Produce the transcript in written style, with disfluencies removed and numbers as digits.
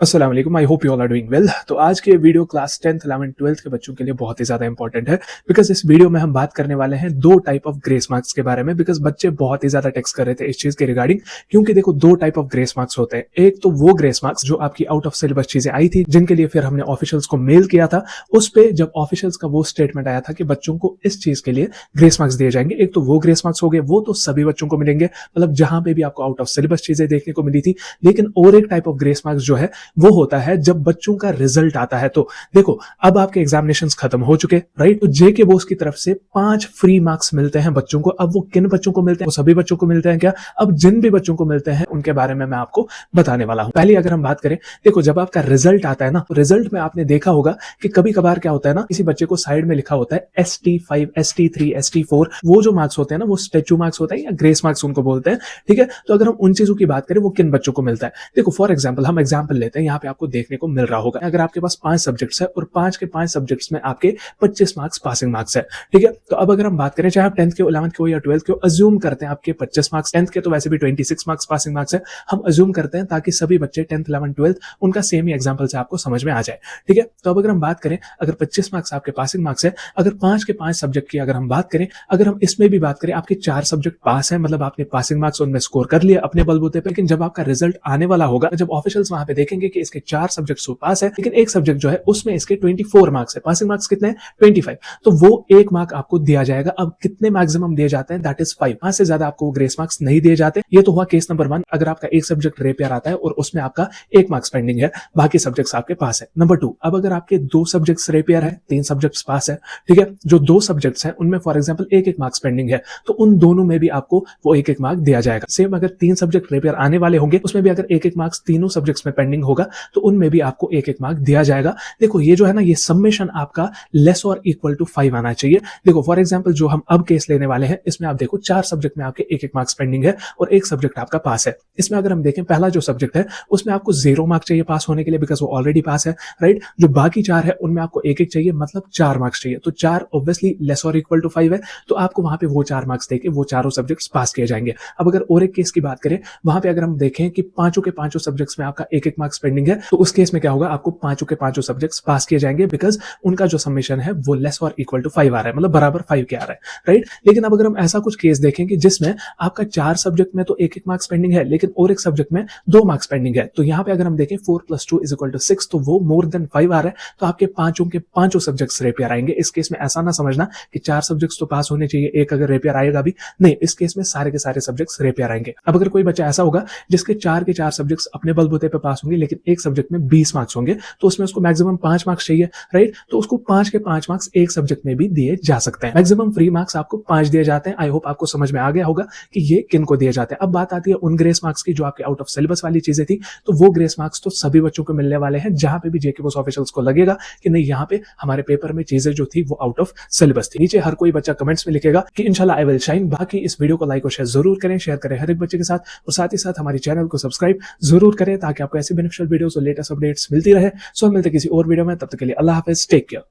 अस्सलाम वालेकुम, I hope you all are doing well. तो आज के video class 10th 11th 12th के बच्चों के लिए बहुत ही ज्यादा इंपॉर्टेंट है बिकॉज इस वीडियो में हम बात करने वाले हैं दो टाइप ऑफ ग्रेस मार्क्स के बारे में। बिकॉज बच्चे बहुत ही ज्यादा टेक्स्ट कर रहे थे इस चीज के रिगार्डिंग, क्योंकि देखो दो टाइप ऑफ ग्रेस मार्क्स होते हैं। एक तो वो ग्रेस मार्क्स जो आपकी आउट ऑफ सिलेबस चीजें आई थी, जिनके लिए फिर हमने ऑफिशियल्स को मेल किया था। उस पे जब ऑफिशियल्स का वो स्टेटमेंट आया था कि बच्चों को इस चीज के लिए ग्रेस मार्क्स दिए जाएंगे, एक तो वो ग्रेस मार्क्स हो गए, वो तो सभी बच्चों को मिलेंगे, मतलब जहां पे भी आपको आउट ऑफ सिलेबस चीजें देखने को मिली थी। लेकिन और एक टाइप ऑफ ग्रेस मार्क्स जो है वो होता है जब बच्चों का रिजल्ट आता है। तो देखो अब आपके एग्जामिनेशंस खत्म हो चुके, राइट? तो जेके बोस की तरफ से 5 फ्री मार्क्स मिलते हैं बच्चों को। अब वो किन बच्चों को मिलते हैं? वो सभी बच्चों को मिलते हैं क्या? अब जिन भी बच्चों को मिलते हैं उनके बारे में मैं आपको बताने वाला हूं। पहले अगर हम बात करें, देखो जब आपका रिजल्ट आता है ना, तो रिजल्ट में आपने देखा होगा कि कभी कभार क्या होता है ना, किसी बच्चे को साइड में लिखा होता है ST5 ST3 ST4। वो जो मार्क्स होते हैं ना, वो स्टेचू मार्क्स होता है या ग्रेस मार्क्स उनको बोलते हैं, ठीक है? तो अगर हम उन चीजों की बात करें, वो किन बच्चों को मिलता है? देखो फॉर एग्जाम्पल हम एग्जाम्पल लेते हैं, यहाँ पे आपको देखने को मिल रहा होगा, अगर आपके पास 5 सब्जेक्ट्स है और 5 के 5 सब्जेक्ट्स में आपके 25 मार्क्स पासिंग मार्क्स है, ठीक है? तो अब अगर हम बात करें, चाहे आप 10th के 11th के हो या 12th के हो, अज्यूम करते हैं आपके 25 मार्क्स, 10th के तो वैसे भी 26 मार्क्स पासिंग मार्क्स है, हम अज्यूम करते हैं ताकि सभी बच्चे 10th 11th 12th उनका सेम ही एग्जाम्पल से आपको समझ में आ जाए, ठीक है? तो अब अगर हम बात करें, अगर 25 मार्क्स आपके पासिंग मार्क्स है, अगर 5 के 5 सब्जेक्ट की अगर हम बात करें, अगर हम इसमें भी बात करें, आपके 4 सब्जेक्ट पास है, मतलब आपने पासिंग मार्क्स उनमें स्कोर कर लिया अपने बलबूते पे। लेकिन जब आपका रिजल्ट आने वाला होगा, जब ऑफिशियल्स वहां पे देखेंगे कि इसके 4 सब्जेक्ट्स तो पास है, लेकिन एक सब्जेक्ट जो है उसमें इसके 24 मार्क्स है, पासिंग मार्क्स कितने हैं? 25। तो वो एक मार्क आपको दिया जाएगा। अब कितने मैक्सिमम दिए जाते हैं? That is 5। 5 से ज्यादा आपको ग्रेस मार्क्स नहीं दिए जाते। ये तो हुआ केस नंबर 1, अगर आपका एक सब्जेक्ट रेपियर आता है और उसमें आपका 1 मार्क्स पेंडिंग है, बाकी सब्जेक्ट्स आपके पास है। नंबर 2, अब अगर आपके 2 सब्जेक्ट्स रेपियर है, 3 सब्जेक्ट्स पास है, ठीक है? जो 2 सब्जेक्ट्स हैं उनमें फॉर एग्जांपल 1-1 मार्क्स पेंडिंग है, तो उन दोनों में भी आपको वो 1-1 मार्क दिया जाएगा। सेम अगर 3 सब्जेक्ट रेपियर आने वाले होंगे, उसमें भी अगर 1-1 मार्क्स तीनों सब्जेक्ट्स में पेंडिंग होगा, तो उनमें भी आपको 1-1 मार्क दिया जाएगा। देखो ये जो है ना, ये समेशन आपका लेस और इक्वल टू 5 आना चाहिए। देखो फॉर एग्जांपल जो हम अब केस लेने वाले हैं, इसमें आप देखो 4 सब्जेक्ट में आपके 1-1 मार्क्स पेंडिंग है और 1 सब्जेक्ट आपका पास है। इसमें अगर हम देखें, पहला जो सब्जेक्ट है उसमें आपको 0 मार्क्स चाहिए पास होने के लिए, बिकॉज वो ऑलरेडी पास है, राइट? जो बाकी 4 है उनमें आपको 1-1 चाहिए, मतलब 4 मार्क्स चाहिए। तो 4 ऑब्वियसली लेस और इक्वल टू 5 है, तो आपको वहां पे वो 4 मार्क्स देके वो चारों सब्जेक्ट्स पास किए जाएंगे। अब अगर और एक केस की बात करें, वहां पे अगर हम देखें कि पांचों के पांचों सब्जेक्ट्स में आपका 1-1 मार्क्स पेंडिंग है, तो उस केस में क्या होगा? आपको पांचों के पांचों सब्जेक्ट्स पास किए जाएंगे, बिकॉज उनका जो समेशन है वो लेस और इक्वल टू 5 आ रहा है, मतलब बराबर 5 के आ रहा है, राइट? लेकिन अब अगर हम ऐसा कुछ केस देखेंगे जिसमें आपका 4 सब्जेक्ट में तो 1-1 मार्क्स पेंडिंग है, लेकिन और एक सब्जेक्ट में 2 मार्क्स पेंडिंग है, तो यहाँ पे अगर हम देखें 4 + 2 = 6, तो वो मोर देन 5 आ रहा है, तो आपके पांचों के पांचों सब्जेक्ट्स रेपियर आएंगे। इस केस में ऐसा ना समझना कि 4 सब्जेक्ट्स तो पास होने चाहिए, एक अगर रेपियर आएगा भी नहीं, इस केस में सारे के सारे सब्जेक्ट्स रेपियर आएंगे। अब अगर कोई बच्चा ऐसा होगा जिसके 4 के 4 सब्जेक्ट्स अपने बलबूते पे पास होंगे, लेकिन एक सब्जेक्ट में 20 मार्क्स होंगे, तो उसमें उसको मैक्सिमम 5 मार्क्स चाहिए, राइट? तो उसको 5 के 5 मार्क्स एक सब्जेक्ट में भी दिए जा सकते हैं। मैक्सिमम फ्री मार्क्स आपको 5 दिए जाते हैं। आई होप आपको समझ में आ गया होगा कि ये किन को दिए जाते हैं। अब बात आती है उन ग्रेस मार्क्स की जो आपके आउट ऑफ सिलेबस वाली चीजें थी, तो वो ग्रेस मार्क्स तो सभी बच्चों को मिलने वाले हैं, जहां पे भी जेके बोस ऑफिशियल्स को लगेगा कि नहीं, यहाँ पे हमारे पेपर में चीजें जो थी वो आउट ऑफ सिलेबस थी। नीचे हर कोई बच्चा कमेंट्स में लिखेगा कि इंशाल्लाह आई विल शाइन। बाकी इस वीडियो को लाइक और शेयर जरूर करें, शेयर करें हर एक बच्चे के साथ, और साथ ही साथ हमारे चैनल को सब्सक्राइब जरूर करें ताकि आपको ऐसी बेनिफिशियल वीडियोस और लेटेस्ट अपडेट्स मिलती रहे। सो हम मिलते किसी और वीडियो में, तब तक के लिए अल्लाह हाफिज, टेक केयर।